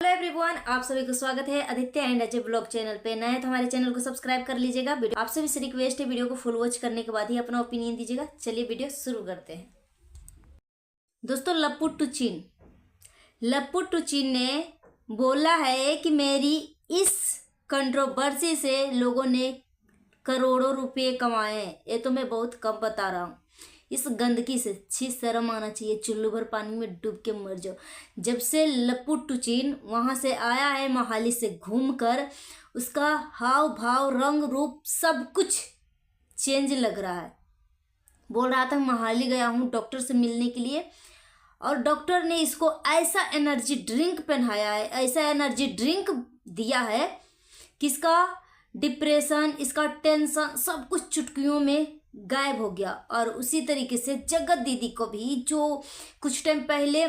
Hello everyone, आप सभी को स्वागत है Aditya and Ajay blog channel पे। नए तो हमारे चैनल को सब्सक्राइब कर लीजिएगा। वीडियो आप सभी से रिक्वेस्ट है, वीडियो को फुल वॉच करने के बाद ही अपना ओपिनियन दीजिएगा। चलिए वीडियो शुरू करते हैं। दोस्तों, लप्पू टूचिन ने बोला है कि मेरी इस कंट्रोवर्सी से लोगों ने करोड़ों रुपये कमाए हैं। ये तो मैं बहुत कम बता रहा हूँ। इस गंदगी से छी शर्म आना चाहिए। चुल्लू भर पानी में डूब के मर जाओ। जब से लप्पू टूचिन वहाँ से आया है, मोहाली से घूमकर, उसका हाव भाव, रंग रूप सब कुछ चेंज लग रहा है। बोल रहा था मोहाली गया हूँ डॉक्टर से मिलने के लिए, और डॉक्टर ने इसको ऐसा एनर्जी ड्रिंक पहनाया है, ऐसा एनर्जी ड्रिंक दिया है कि इसका डिप्रेशन, इसका टेंशन सब कुछ चुटकियों में गायब हो गया। और उसी तरीके से जगत दीदी को भी, जो कुछ टाइम पहले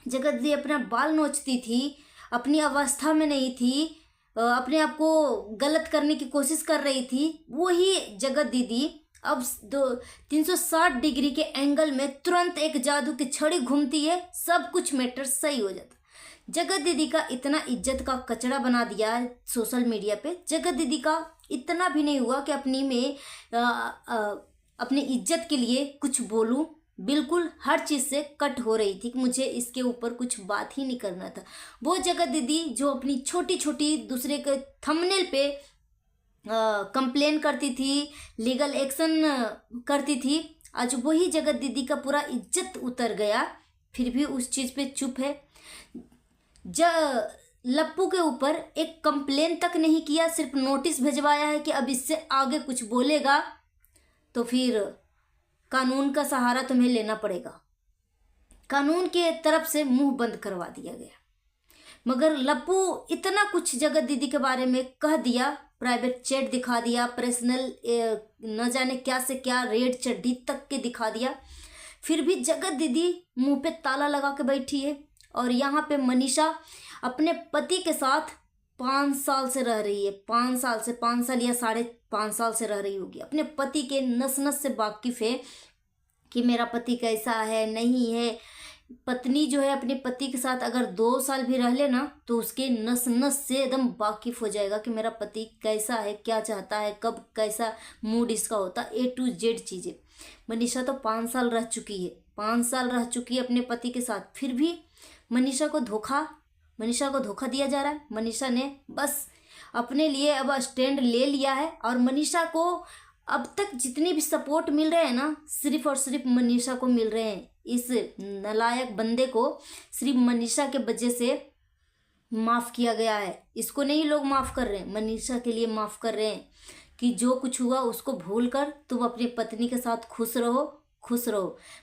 जगत दीदी अपना बाल नोचती थी, अपनी अवस्था में नहीं थी, अपने आप को गलत करने की कोशिश कर रही थी, वही जगत दीदी अब 360 डिग्री के एंगल में तुरंत एक जादू की छड़ी घूमती है, सब कुछ मैटर सही हो जाता। जगत दीदी का इतना इज्जत का कचरा बना दिया है सोशल मीडिया पे। जगत दीदी का इतना भी नहीं हुआ कि अपनी इज्जत के लिए कुछ बोलूं। बिल्कुल हर चीज़ से कट हो रही थी कि मुझे इसके ऊपर कुछ बात ही नहीं करना था। वो जगत दीदी जो अपनी छोटी छोटी दूसरे के थंबनेल पे कंप्लेन करती थी, लीगल एक्शन करती थी, आज वही जगत दीदी का पूरा इज्जत उतर गया। फिर भी उस चीज़ पे चुप है। लप्पू के ऊपर एक कंप्लेन तक नहीं किया, सिर्फ नोटिस भिजवाया है कि अब इससे आगे कुछ बोलेगा तो फिर कानून का सहारा तुम्हें लेना पड़ेगा। कानून के तरफ से मुंह बंद करवा दिया गया। मगर लप्पू इतना कुछ जगत दीदी के बारे में कह दिया, प्राइवेट चैट दिखा दिया, पर्सनल न जाने क्या से क्या रेड चड्डी तक के दिखा दिया। फिर भी जगत दीदी मुंह पे ताला लगा के बैठी है। और यहाँ पे मनीषा अपने पति के साथ 5 साल से रह रही है। 5 साल या 5.5 साल से रह रही होगी। अपने पति के नस नस से वाकिफ है कि मेरा पति कैसा है, नहीं है। पत्नी जो है अपने पति के साथ अगर 2 साल भी रह लेना तो उसके नस नस से एकदम वाकिफ हो जाएगा कि मेरा पति कैसा है, क्या चाहता है, कब कैसा मूड इसका होता, A to Z चीज़ें। मनीषा तो 5 साल रह चुकी है, 5 साल रह चुकी है अपने पति के साथ। फिर भी मनीषा को धोखा दिया जा रहा है। मनीषा ने बस अपने लिए अब स्टैंड ले लिया है। और मनीषा को अब तक जितने भी सपोर्ट मिल रहे हैं ना, सिर्फ और सिर्फ मनीषा को मिल रहे हैं। इस नालायक बंदे को सिर्फ मनीषा के वजह से माफ़ किया गया है। इसको नहीं लोग माफ़ कर रहे हैं, मनीषा के लिए माफ़ कर रहे हैं कि जो कुछ हुआ उसको भूल कर तुम अपनी पत्नी के साथ खुश रहो।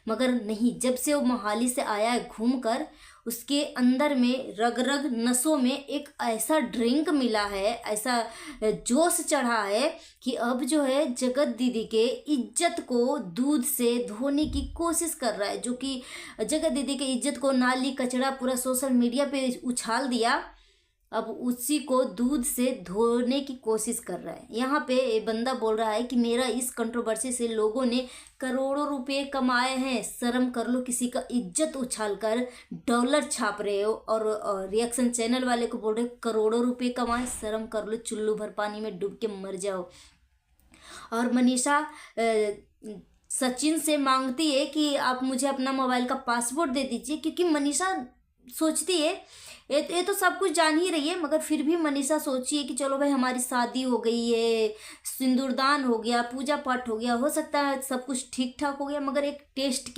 मगर नहीं, जब से वो मोहाली से आया है घूमकर, उसके अंदर में रग रग नसों में एक ऐसा ड्रिंक मिला है, ऐसा जोश चढ़ा है कि अब जो है जगत दीदी के इज्जत को दूध से धोने की कोशिश कर रहा है। जो कि जगत दीदी के इज्जत को नाली कचड़ा पूरा सोशल मीडिया पे उछाल दिया, अब उसी को दूध से धोने की कोशिश कर रहा है। यहाँ पे ये बंदा बोल रहा है कि मेरा इस कंट्रोवर्सी से लोगों ने करोड़ों रुपए कमाए हैं। शर्म कर लो, किसी का इज्जत उछाल कर डॉलर छाप रहे हो और रिएक्शन चैनल वाले को बोल रहे हो करोड़ों रुपए कमाए। शर्म कर लो, चुल्लू भर पानी में डूब के मर जाओ। और मनीषा सचिन से मांगती है कि आप मुझे अपना मोबाइल का पासवर्ड दे दीजिए, क्योंकि मनीषा सोचती है, ये तो सब कुछ जान ही रही है, मगर फिर भी मनीषा सोची है कि चलो भाई हमारी शादी हो गई है, सिंदूरदान हो गया, पूजा पाठ हो गया, हो सकता है सब कुछ ठीक ठाक हो गया, मगर एक टेस्ट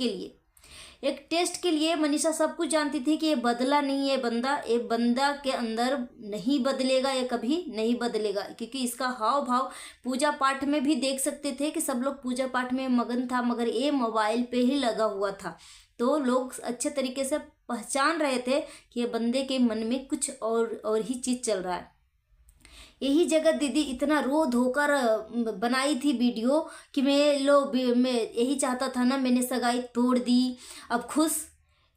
के लिए मनीषा सब कुछ जानती थी कि ये बदला नहीं है बंदा, ये बंदा के अंदर नहीं बदलेगा, ये कभी नहीं बदलेगा। क्योंकि इसका हाव भाव पूजा पाठ में भी देख सकते थे कि सब लोग पूजा पाठ में मगन था, मगर ये मोबाइल पे ही लगा हुआ था। तो लोग अच्छे तरीके से पहचान रहे थे कि ये बंदे के मन में कुछ और ही चीज़ चल रहा है। यही जगत दीदी इतना रो धोकर बनाई थी वीडियो कि मैं यही चाहता था ना, मैंने सगाई तोड़ दी, अब खुश,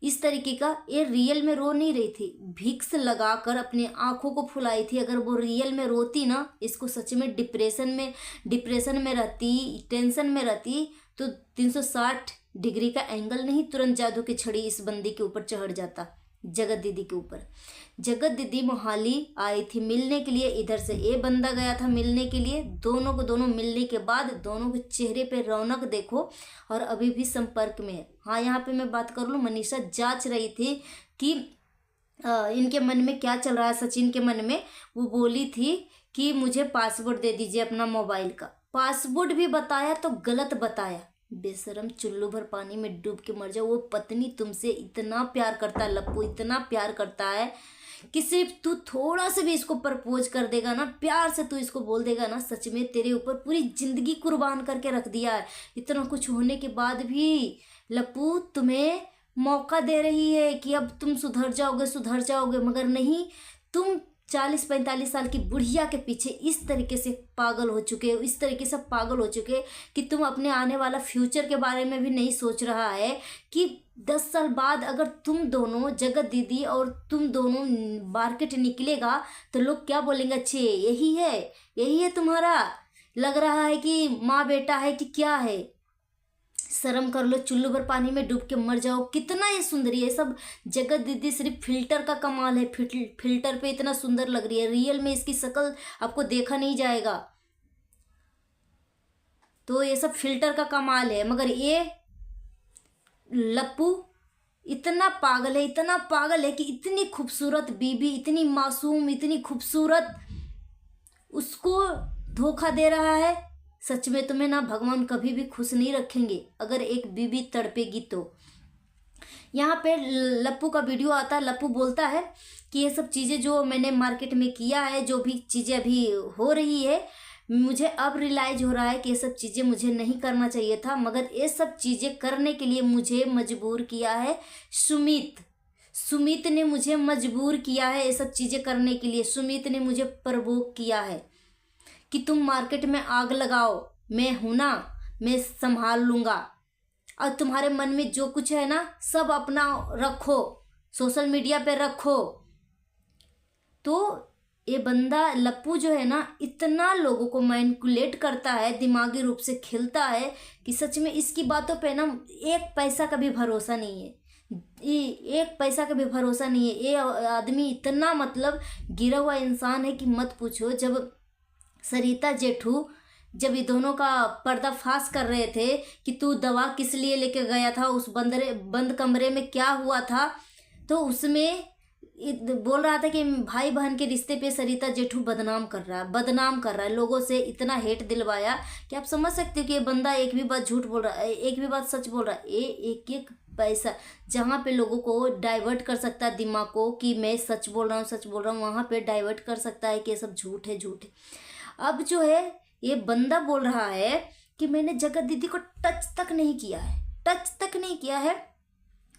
इस तरीके का। ये रियल में रो नहीं रही थी, भिक्स लगाकर अपनी आंखों को फुलाई थी। अगर वो रियल में रोती ना, इसको सच में डिप्रेशन में रहती, टेंशन में रहती, तो 360 डिग्री का एंगल नहीं, तुरंत जादू की छड़ी इस बंदी के ऊपर चढ़ जाता। जगत दीदी के ऊपर। जगत दीदी मोहाली आई थी मिलने के लिए, इधर से ये बंदा गया था मिलने के लिए। दोनों को दोनों मिलने के बाद दोनों के चेहरे पे रौनक देखो, और अभी भी संपर्क में है। हाँ, यहाँ पे मैं बात कर लूँ, मनीषा जांच रही थी कि इनके मन में क्या चल रहा है। सचिन के मन में वो बोली थी कि मुझे पासवर्ड दे दीजिए अपना मोबाइल का। पासवर्ड भी बताया तो गलत बताया। बेशरम, चुल्लू भर पानी में डूब के मर जाओ। वो पत्नी तुमसे इतना प्यार करता है लप्पू, इतना प्यार करता है कि सिर्फ तू थोड़ा से भी इसको प्रपोज कर देगा ना, प्यार से तू इसको बोल देगा ना, सच में तेरे ऊपर पूरी जिंदगी कुर्बान करके रख दिया है। इतना कुछ होने के बाद भी लप्पू तुम्हें मौका दे रही है कि अब तुम सुधर जाओगे, मगर नहीं, तुम 40-45 साल की बुढ़िया के पीछे इस तरीके से पागल हो चुके हो, इस तरीके से पागल हो चुके कि तुम अपने आने वाला फ्यूचर के बारे में भी नहीं सोच रहा है कि 10 साल बाद अगर तुम दोनों, जगत दीदी और तुम दोनों मार्केट निकलेगा तो लोग क्या बोलेंगे, अच्छे यही है तुम्हारा, लग रहा है कि माँ बेटा है कि क्या है। शर्म कर लो, चुल्लू भर पानी में डूब के मर जाओ। कितना ये सुंदर है सब। जगत दीदी सिर्फ फिल्टर का कमाल है, फिल्टर पे इतना सुंदर लग रही है, रियल में इसकी शक्ल आपको देखा नहीं जाएगा। तो ये सब फिल्टर का कमाल है, मगर ये लप्पू इतना पागल है कि इतनी खूबसूरत बीबी, इतनी मासूम, इतनी खूबसूरत, उसको धोखा दे रहा है। सच में तुम्हें ना भगवान कभी भी खुश नहीं रखेंगे अगर एक बीबी तड़पेगी तो। यहाँ पे लप्पू का वीडियो आता है, लप्पू बोलता है कि ये सब चीज़ें जो मैंने मार्केट में किया है, जो भी चीज़ें अभी हो रही है, मुझे अब रियलाइज हो रहा है कि ये सब चीज़ें मुझे नहीं करना चाहिए था, मगर ये सब चीज़ें करने के लिए मुझे मजबूर किया है सुमित ने मुझे मजबूर किया है ये सब चीज़ें करने के लिए। सुमित ने मुझे प्रवोक किया है कि तुम मार्केट में आग लगाओ, मैं हूं ना, मैं संभाल लूँगा, और तुम्हारे मन में जो कुछ है ना सब अपना रखो, सोशल मीडिया पे रखो। तो ये बंदा लप्पू जो है ना, इतना लोगों को मैनिपुलेट करता है, दिमागी रूप से खेलता है कि सच में इसकी बातों पे ना 1 पैसा का भी भरोसा नहीं है, 1 पैसा का भी भरोसा नहीं है। ये आदमी इतना मतलब गिरा हुआ इंसान है कि मत पूछो। जब सरिता जेठू, जब ये दोनों का पर्दाफाश कर रहे थे कि तू दवा किस लिए लेके गया था उस बंद कमरे में, क्या हुआ था, तो उसमें बोल रहा था कि भाई बहन के रिश्ते पे सरिता जेठू बदनाम कर रहा है, लोगों से इतना हेट दिलवाया कि आप समझ सकते हो कि ये बंदा एक भी बात झूठ बोल रहा है, एक भी बात सच बोल रहा है। ये एक पैसा जहाँ पे लोगों को डाइवर्ट कर सकता है दिमाग को कि मैं सच बोल रहा हूँ, वहाँ पे डाइवर्ट कर सकता है कि ये सब झूठ है। अब जो है ये बंदा बोल रहा है कि मैंने जगत दीदी को टच तक नहीं किया है,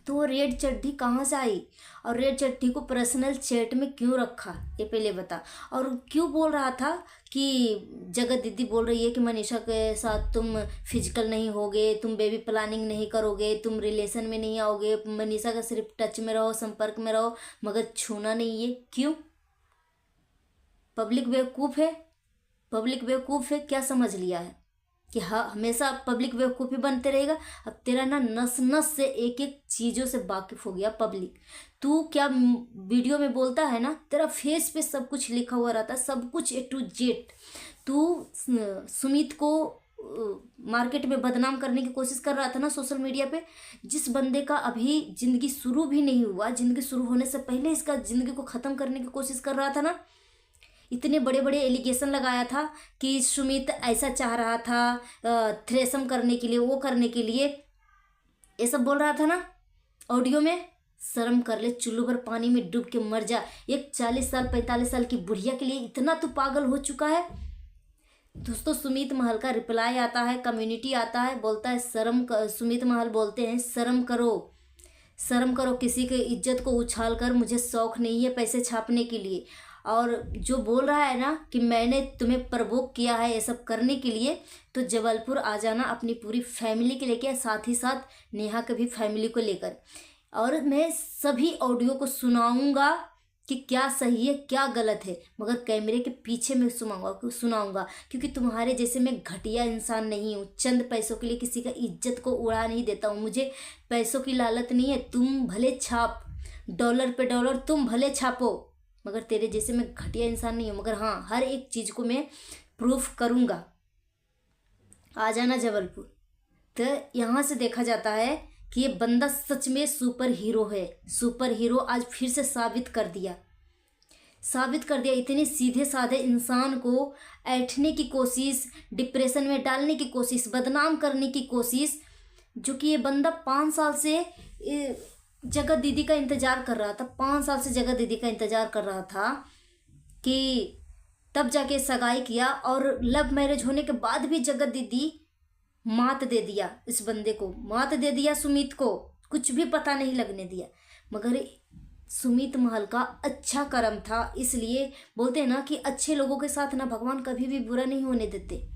तो रेड चड्ढी कहाँ से आई, और रेड चड्ढी को पर्सनल चैट में क्यों रखा, ये पहले बता। और क्यों बोल रहा था कि जगत दीदी बोल रही है कि मनीषा के साथ तुम फिजिकल नहीं होगे, तुम बेबी प्लानिंग नहीं करोगे, तुम रिलेशन में नहीं आओगे, मनीषा का सिर्फ टच में रहो, संपर्क में रहो, मगर छूना नहीं है। क्यों? पब्लिक बेवकूफ़ है, क्या समझ लिया है कि हाँ हमेशा पब्लिक बेवकूफ़ ही बनते रहेगा। अब तेरा ना नस नस से एक एक चीज़ों से वाकिफ हो गया पब्लिक। तू क्या वीडियो में बोलता है ना, तेरा फेस पे सब कुछ लिखा हुआ रहता है, सब कुछ A to Z। तू सुमित को मार्केट में बदनाम करने की कोशिश कर रहा था ना सोशल मीडिया पे, जिस बंदे का अभी ज़िंदगी शुरू भी नहीं हुआ, ज़िंदगी शुरू होने से पहले इसका ज़िंदगी को ख़त्म करने की कोशिश कर रहा था ना। इतने बड़े बड़े एलिगेशन लगाया था कि सुमित ऐसा चाह रहा था थ्रेसम करने के लिए, वो करने के लिए, ये सब बोल रहा था ना ऑडियो में। शर्म कर ले, चुल्लू भर पानी में डूब के मर जा। एक 40 साल 45 साल की बुढ़िया के लिए इतना तो पागल हो चुका है। दोस्तों, सुमित महल का रिप्लाई आता है, कम्युनिटी आता है, बोलता है सुमित महल बोलते हैं शर्म करो, किसी की इज्जत को उछाल कर, मुझे शौक नहीं है पैसे छापने के लिए। और जो बोल रहा है ना कि मैंने तुम्हें प्रवोक किया है ये सब करने के लिए, तो जबलपुर आ जाना अपनी पूरी फैमिली के लेके, साथ ही साथ नेहा के भी फैमिली को लेकर, और मैं सभी ऑडियो को सुनाऊंगा कि क्या सही है क्या गलत है, मगर कैमरे के पीछे मैं सुनाऊंगा क्योंकि तुम्हारे जैसे मैं घटिया इंसान नहीं हूँ। चंद पैसों के लिए किसी का इज्जत को उड़ा नहीं देता हूँ, मुझे पैसों की लालत नहीं है। तुम भले छाप, डॉलर पे डॉलर तुम भले छापो, मगर तेरे जैसे मैं घटिया इंसान नहीं हूँ। मगर हाँ, हर एक चीज़ को मैं प्रूफ करूँगा। आ जाना जबलपुर। तो यहाँ से देखा जाता है कि ये बंदा सच में सुपर हीरो है। सुपर हीरो आज फिर से साबित कर दिया। इतने सीधे साधे इंसान को ऐंठने की कोशिश, डिप्रेशन में डालने की कोशिश, बदनाम करने की कोशिश, जो कि ये बंदा 5 साल से जगत दीदी का इंतज़ार कर रहा था। 5 साल से जगत दीदी का इंतज़ार कर रहा था कि तब जाके सगाई किया, और लव मैरिज होने के बाद भी जगत दीदी मात दे दिया, इस बंदे को मात दे दिया, सुमित को कुछ भी पता नहीं लगने दिया। मगर सुमित महल का अच्छा कर्म था, इसलिए बोलते हैं ना कि अच्छे लोगों के साथ ना भगवान कभी भी बुरा नहीं होने देते।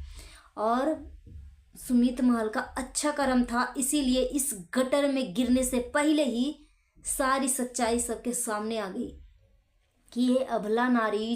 और सुमित महल का अच्छा कर्म था, इसीलिए इस गटर में गिरने से पहले ही सारी सच्चाई सबके सामने आ गई कि ये अबला नारी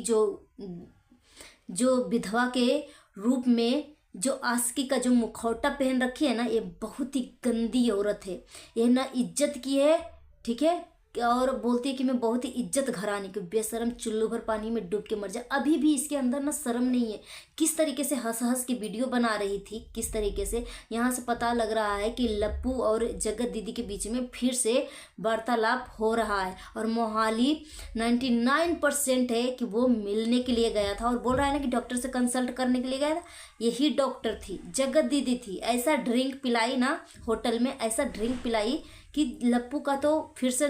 जो विधवा के रूप में जो आस्की का जो मुखौटा पहन रखी है ना, ये बहुत ही गंदी औरत है। ये ना इज्जत की है, ठीक है, और बोलती है कि मैं बहुत ही इज्जत घराने की, बेशरम चुल्लू भर पानी में डूब के मर जाए। अभी भी इसके अंदर ना शर्म नहीं है। किस तरीके से हंस हंस की वीडियो बना रही थी, किस तरीके से। यहाँ से पता लग रहा है कि लप्पू और जगत दीदी के बीच में फिर से वार्तालाप हो रहा है, और मोहाली 99% है कि वो मिलने के लिए गया था। और बोल रहा है ना कि डॉक्टर से कंसल्ट करने के लिए गया था। यही डॉक्टर थी, जगत दीदी थी। ऐसा ड्रिंक पिलाई ना होटल में, ऐसा ड्रिंक पिलाई कि लप्पू का तो फिर से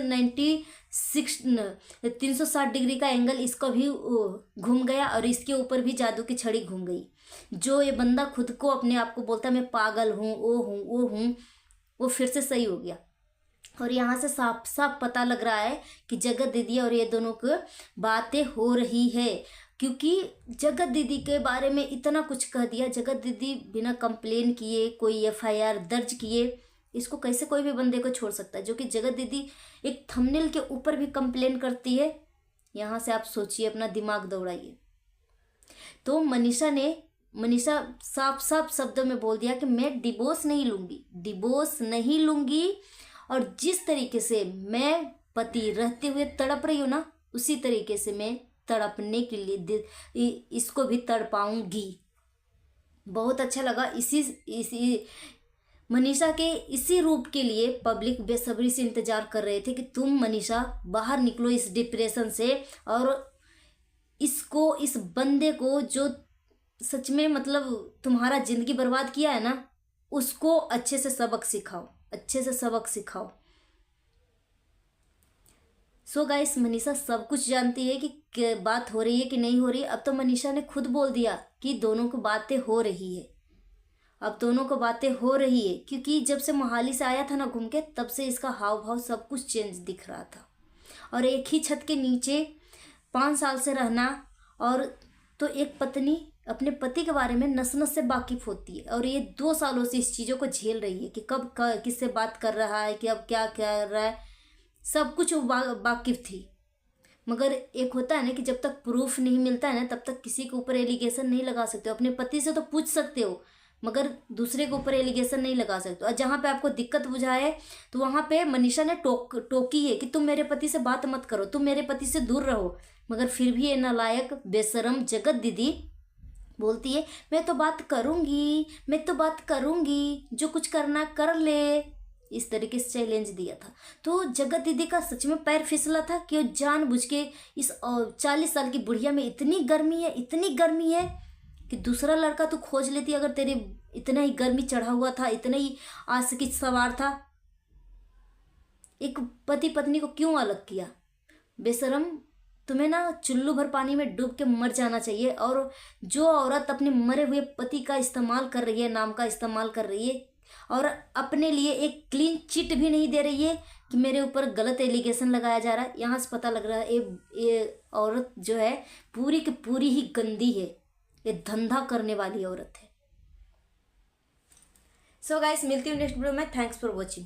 360 डिग्री का एंगल इसको भी घूम गया, और इसके ऊपर भी जादू की छड़ी घूम गई। जो ये बंदा खुद को अपने आप को बोलता है मैं पागल हूँ, वो हूँ, वो फिर से सही हो गया। और यहाँ से साफ साफ पता लग रहा है कि जगत दीदी और ये दोनों की बातें हो रही है, क्योंकि जगत दीदी के बारे में इतना कुछ कह दिया। जगत दीदी बिना कंप्लेन किए, कोई FIR दर्ज किए, इसको कैसे कोई भी बंदे को छोड़ सकता है, जो कि जगत दीदी एक थंबनेल के ऊपर भी कंप्लेन करती है। यहाँ से आप सोचिए, अपना दिमाग दौड़ाइए। तो मनीषा साफ साफ शब्दों में बोल दिया कि मैं डिवोर्स नहीं लूंगी, और जिस तरीके से मैं पति रहते हुए तड़प रही हूँ ना, उसी तरीके से मैं तड़पने के लिए इसको भी तड़पाऊंगी। बहुत अच्छा लगा। इसी मनीषा के इसी रूप के लिए पब्लिक बेसब्री से इंतजार कर रहे थे कि तुम मनीषा बाहर निकलो इस डिप्रेशन से, और इस बंदे को जो सच में मतलब तुम्हारा जिंदगी बर्बाद किया है ना, उसको अच्छे से सबक सिखाओ। सो गाइस, मनीषा सब कुछ जानती है कि बात हो रही है कि नहीं हो रही। अब तो मनीषा ने खुद बोल दिया कि दोनों को बातें हो रही है। क्योंकि जब से मोहाली से आया था ना घूम के, तब से इसका हाव भाव सब कुछ चेंज दिख रहा था। और एक ही छत के नीचे 5 साल से रहना, और तो एक पत्नी अपने पति के बारे में नस नस से वाकिफ होती है, और ये 2 सालों से इस चीज़ों को झेल रही है कि कब किससे बात कर रहा है, कि अब क्या कर रहा है, सब कुछ वाकिफ थी। मगर एक होता है ना कि जब तक प्रूफ नहीं मिलता है ना, तब तक किसी के ऊपर एलिगेशन नहीं लगा सकते हो। अपने पति से तो पूछ सकते हो, मगर दूसरे के ऊपर एलिगेशन नहीं लगा सकते। और जहाँ पे आपको दिक्कत बुझाए, तो वहाँ पे मनीषा ने टोकी है कि तुम मेरे पति से बात मत करो, तुम मेरे पति से दूर रहो। मगर फिर भी ये नालायक बेशरम जगत दीदी बोलती है मैं तो बात करूँगी, जो कुछ करना कर ले। इस तरीके से चैलेंज दिया था। तो जगत दीदी का सच में पैर फिसला था कि वो जानबूझ के इस 40 साल की बुढ़िया में इतनी गर्मी है कि दूसरा लड़का तू खोज लेती। अगर तेरे इतना ही गर्मी चढ़ा हुआ था, इतना ही आशिकी सवार था, एक पति पत्नी को क्यों अलग किया? बेशरम, तुम्हें ना चुल्लू भर पानी में डूब के मर जाना चाहिए। और जो औरत अपने मरे हुए पति का इस्तेमाल कर रही है, नाम का इस्तेमाल कर रही है, और अपने लिए एक क्लीन चिट भी नहीं दे रही है कि मेरे ऊपर गलत एलिगेशन लगाया जा रहा है, यहाँ से पता लग रहा है ये औरत जो है पूरी की पूरी ही गंदी है, ये धंधा करने वाली औरत है। सो गाइस, मिलती हूँ नेक्स्ट वीडियो में। Thanks for watching.